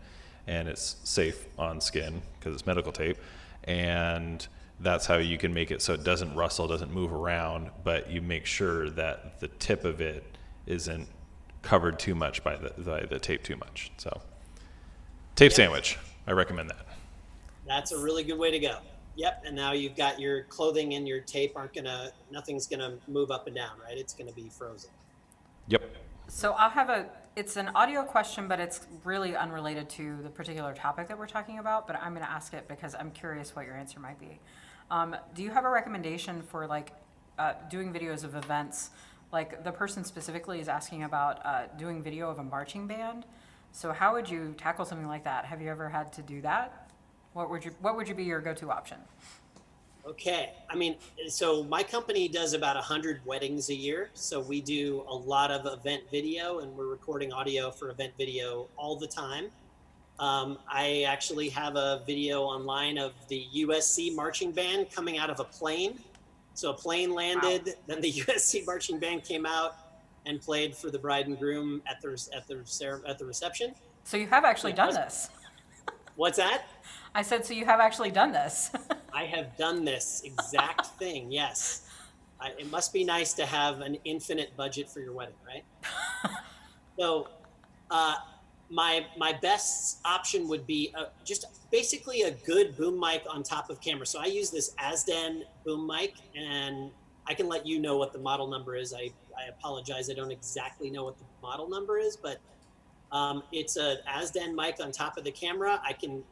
and it's safe on skin because it's medical tape. And that's how you can make it so it doesn't rustle, doesn't move around, but you make sure that the tip of it isn't covered too much by the tape too much. So tape sandwich, I recommend that. That's a really good way to go. Yep, and now you've got your clothing and your tape nothing's gonna move up and down, right? It's gonna be frozen. Yep. So it's an audio question, but it's really unrelated to the particular topic that we're talking about, but I'm gonna ask it because I'm curious what your answer might be. Do you have a recommendation for like doing videos of events? Like the person specifically is asking about doing video of a marching band. So how would you tackle something like that? Have you ever had to do that? What would you be your go-to option? Okay, I mean, so my company does about 100 weddings a year. So we do a lot of event video, and we're recording audio for event video all the time. I actually have a video online of the USC marching band coming out of a plane. So a plane landed, wow. Then the USC marching band came out and played for the bride and groom at the reception. So you have actually done this. What's that? I said, so you have actually done this. I have done this exact thing, yes. It must be nice to have an infinite budget for your wedding, right? So my best option would be just basically a good boom mic on top of camera. So I use this Azden boom mic, and I can let you know what the model number is. I apologize, I don't exactly know what the model number is, but it's a Azden mic on top of the camera. I can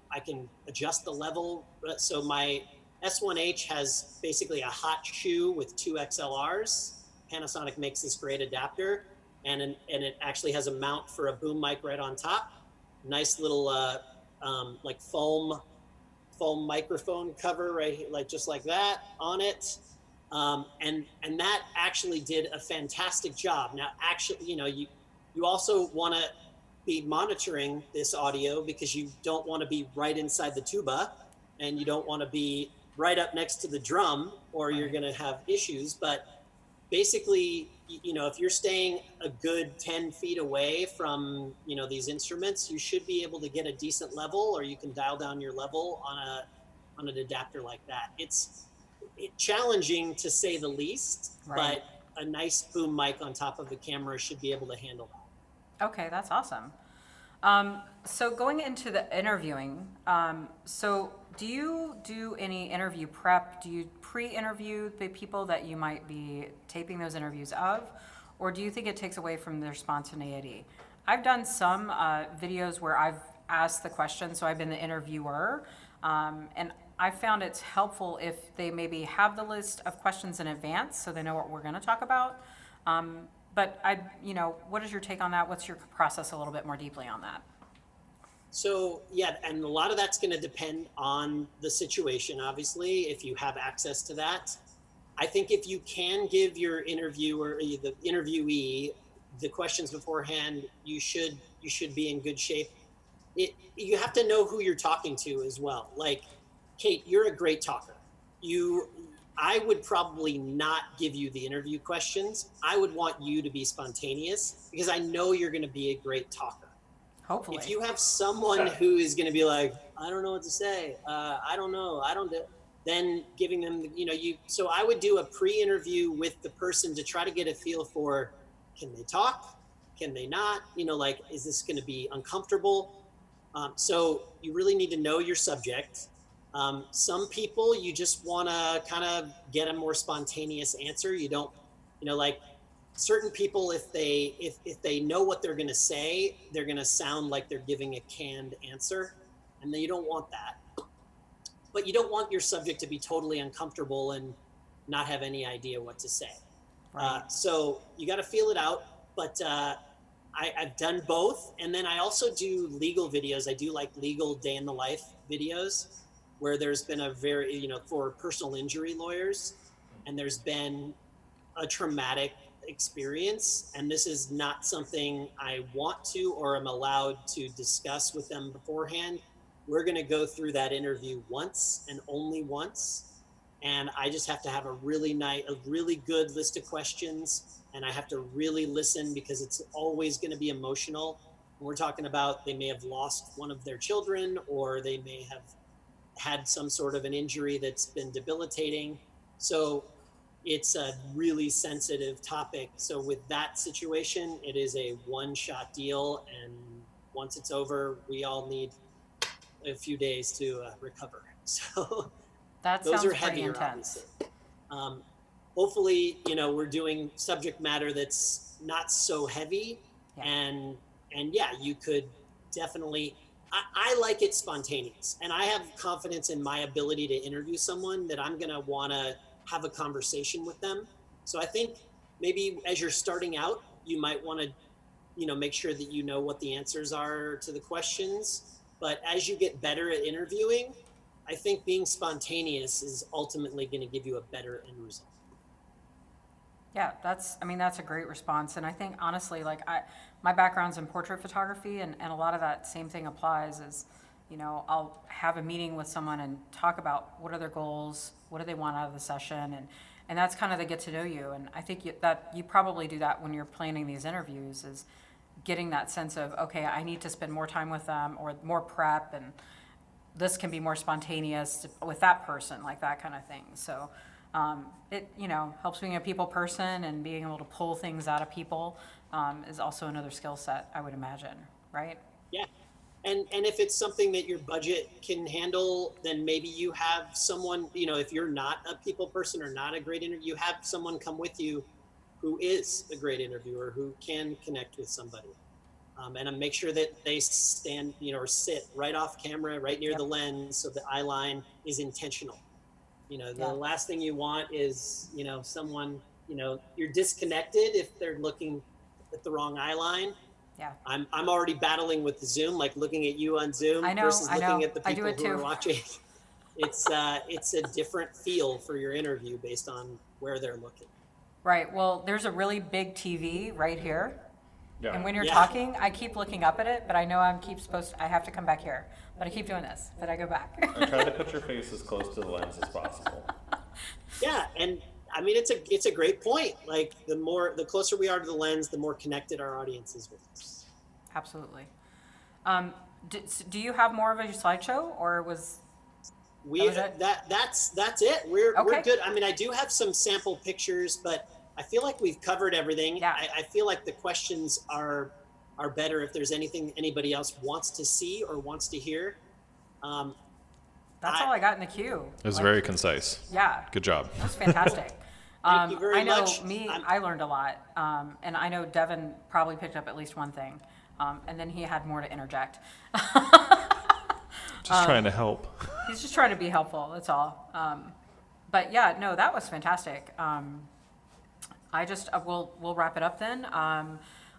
adjust the level. So my S1H has basically a hot shoe with 2 XLRs. Panasonic makes this great adapter, and it actually has a mount for a boom mic right on top. Nice little like foam microphone cover right, like just like that on it. And that actually did a fantastic job. Now, actually, you also want to be monitoring this audio because you don't want to be right inside the tuba, and you don't want to be right up next to the drum, or you're going to have issues. But basically, if you're staying a good 10 feet away from, these instruments, you should be able to get a decent level, or you can dial down your level on an adapter like that. It's challenging to say the least, right. But a nice boom mic on top of the camera should be able to handle that. Okay, that's awesome. So going into the interviewing, so do you do any interview prep? Do you pre-interview the people that you might be taping those interviews of? Or do you think it takes away from their spontaneity? I've done some videos where I've asked the question, so I've been the interviewer, and I found it's helpful if they maybe have the list of questions in advance so they know what we're gonna talk about. But what is your take on that? What's your process a little bit more deeply on that? So yeah, and a lot of that's going to depend on the situation. Obviously, if you have access to that, I think if you can give your interviewer, the interviewee, the questions beforehand, you should be in good shape. You have to know who you're talking to as well. Like, Kate, you're a great talker. I would probably not give you the interview questions. I would want you to be spontaneous because I know you're going to be a great talker. Hopefully. If you have someone who is going to be like, I don't know what to say, I don't know, then giving them, so I would do a pre-interview with the person to try to get a feel for, can they talk? Can they not? Is this going to be uncomfortable? So you really need to know your subject. Some people, you just want to kind of get a more spontaneous answer. You don't, certain people, if they know what they're going to say, they're going to sound like they're giving a canned answer, and then you don't want that. But you don't want your subject to be totally uncomfortable and not have any idea what to say. Right. So you got to feel it out. But I've done both, and then I also do legal videos. I do like legal day in the life videos, where there's been a very, for personal injury lawyers. and there's been a traumatic experience, and this is not something I want to or am allowed to discuss with them beforehand, we're going to go through that interview once and only once. And I just have to have a really good list of questions, and I have to really listen, because it's always going to be emotional. We're talking about, they may have lost one of their children, or they may have had some sort of an injury that's been debilitating. So it's a really sensitive topic. So with that situation, it is a one-shot deal, and once it's over, we all need a few days to recover. So That those sounds are pretty heavier, intense. obviously. Hopefully, we're doing subject matter that's not so heavy. Yeah. And yeah, you could definitely, I like it spontaneous, and I have confidence in my ability to interview someone that I'm going to want to have a conversation with them. So I think maybe as you're starting out, you might want to, make sure that you know what the answers are to the questions. But as you get better at interviewing, I think being spontaneous is ultimately going to give you a better end result. Yeah, that's a great response. And I think honestly, like my background's in portrait photography, and a lot of that same thing applies. Is, I'll have a meeting with someone and talk about what are their goals, what do they want out of the session, and that's kind of the get to know you. And I think you probably do that when you're planning these interviews, is getting that sense of, okay, I need to spend more time with them, or more prep, and this can be more spontaneous with that person, like that kind of thing. So it helps being a people person, and being able to pull things out of people is also another skill set, I would imagine, right? Yeah. And if it's something that your budget can handle, then maybe you have someone, if you're not a people person or not a great interviewer, you have someone come with you who is a great interviewer, who can connect with somebody. And make sure that they stand, or sit right off camera, right near the lens, so the eye line is intentional. The last thing you want is, someone, you're disconnected if they're looking at the wrong eye line. Yeah. I'm already battling with the Zoom, like looking at you on Zoom versus looking at the people who are watching. It's a different feel for your interview based on where they're looking. Right. Well, there's a really big TV right here. Yeah. And when you're talking, I keep looking up at it, but I know I have to come back here. But I keep doing this, but I go back. I try to put your face as close to the lens as possible. Yeah, and I mean, it's a great point. Like the closer we are to the lens, the more connected our audience is with us. Absolutely. Do you have more of a slideshow, or was that's it? We're good. I mean, I do have some sample pictures, but I feel like we've covered everything. Yeah. I feel like the questions are better if there's anything anybody else wants to see or wants to hear. That's all I got in the queue. It was very concise. Yeah. Good job. That's fantastic. Thank you very much. much. I learned a lot. And I know Devin probably picked up at least one thing. And then he had more to interject. Just trying to help. He's just trying to be helpful, that's all. But yeah, no, that was fantastic. We'll wrap it up then.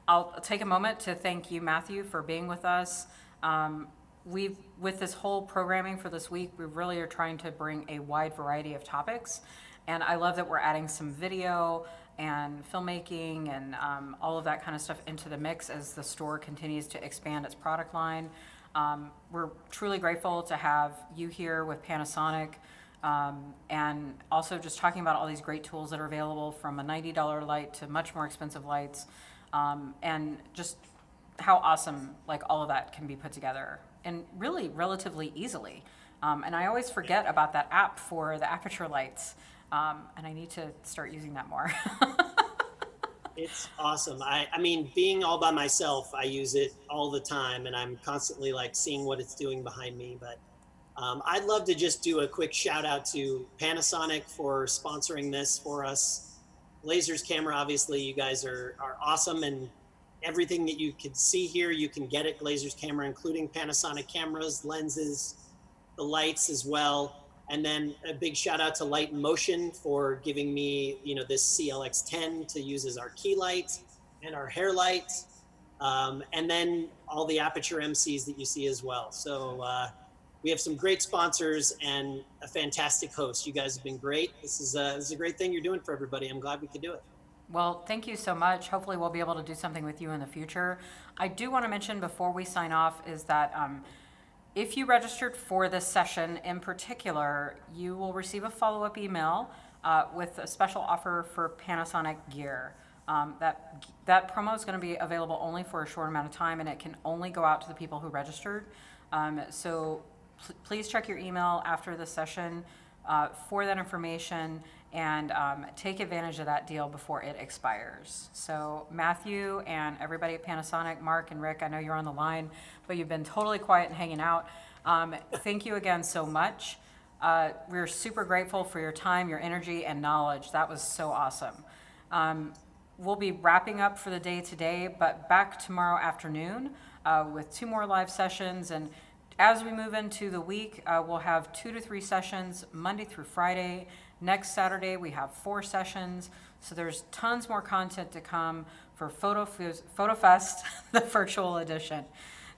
I'll take a moment to thank you, Matthew, for being with us. With this whole programming for this week, we really are trying to bring a wide variety of topics. And I love that we're adding some video and filmmaking and all of that kind of stuff into the mix as the store continues to expand its product line. We're truly grateful to have you here with Panasonic, and also just talking about all these great tools that are available, from a $90 light to much more expensive lights, and just how awesome like all of that can be put together, and really relatively easily. And I always forget about that app for the Aperture lights, and I need to start using that more. It's awesome. I mean, being all by myself, I use it all the time, and I'm constantly like seeing what it's doing behind me. But I'd love to just do a quick shout out to Panasonic for sponsoring this for us. Glazer's camera, obviously, you guys are awesome, and everything that you can see here, you can get at Glazer's camera, including Panasonic cameras, lenses, the lights as well. And then a big shout out to Light and Motion for giving me, this CLX10 to use as our key light and our hair light. And then all the Aperture MCs that you see as well. So we have some great sponsors and a fantastic host. You guys have been great. This is a great thing you're doing for everybody. I'm glad we could do it. Well, thank you so much. Hopefully we'll be able to do something with you in the future. I do want to mention before we sign off is that if you registered for this session in particular, you will receive a follow-up email with a special offer for Panasonic gear. That promo is going to be available only for a short amount of time, and it can only go out to the people who registered. So please check your email after the session for that information, and take advantage of that deal before it expires. So Matthew and everybody at Panasonic, Mark and Rick, I know you're on the line, but you've been totally quiet and hanging out. Thank you again so much. We're super grateful for your time, your energy, and knowledge. That was so awesome. We'll be wrapping up for the day today, but back tomorrow afternoon with 2 more live sessions. And as we move into the week, we'll have 2 to 3 sessions, Monday through Friday. Next Saturday, we have 4 sessions. So there's tons more content to come for Photofest, the virtual edition.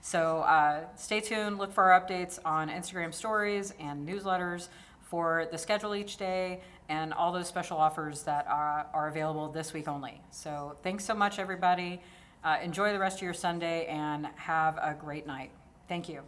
So stay tuned, look for our updates on Instagram stories and newsletters for the schedule each day and all those special offers that are available this week only. So thanks so much, everybody. Enjoy the rest of your Sunday and have a great night. Thank you.